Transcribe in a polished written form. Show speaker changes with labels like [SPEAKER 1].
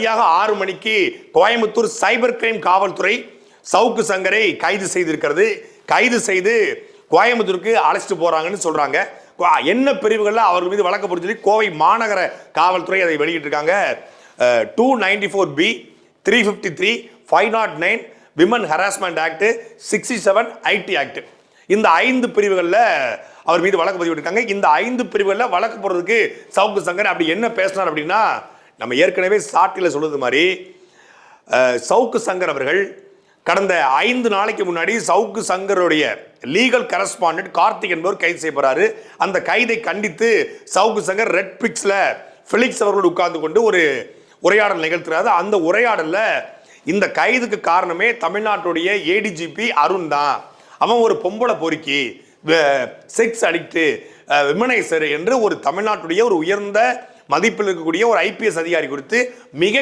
[SPEAKER 1] 6 மணிக்கு Coimbatore cyber crime காவல்துறை சவுக்கு சங்கரை கைது செய்திருக்கிறது. கைது செய்து கோயம்புத்தூருக்கு அழைச்சிட்டு போறாங்கன்னு சொல்றாங்க. என்ன பிரிவுகள்ல அவர்கள் மீது வழக்கு போட்டு சொல்லி கோவை மாநகர காவல்துறை அதை வெளியிட்டிருக்காங்க. 294B 353 509 women harassment act 67 ID act இந்த 5 பிரிவுகள்ல அவர் மீது வழக்கு பதிவிட்டிருக்காங்க. இந்த 5 பிரிவுகள்ல வழக்கு போடுறதுக்கு சவுக்கு சங்கர் அப்படி என்ன பேசினார் அப்படின்னா, நம்ம ஏற்கனவே சாட்டில சொல்றது மாதிரி சவுக்கு சங்கர் அவர்கள் கடந்த 5 நாளைக்கு முன்னாடி சவுக்கு சங்கருடைய லீகல் கரஸ்பாண்டன்ட் கார்த்திக் என்பவர் கைது செய்யப்படுறாரு. அந்த கைதை கண்டித்து சவுக்கு சங்கர் ரெட் பிக்ஸ்ல பிலிக்ஸ் அவர்களோடு உட்கார்ந்து கொண்டு ஒரு உரையாடல் நிகழ்த்துறாரு. அந்த உரையாடல்ல இந்த கைதுக்கு காரணமே தமிழ்நாட்டுடைய ஏடிஜிபி அருண் தான். அவன் ஒரு பொம்பளை பொறுக்கி, செக்ஸ் அடிக்ட், விமனைசர் என்று ஒரு தமிழ்நாட்டுடைய ஒரு உயர்ந்த மதிப்பில் இருக்கக்கூடிய ஒரு ஐபிஎஸ் அதிகாரி குறித்து மிக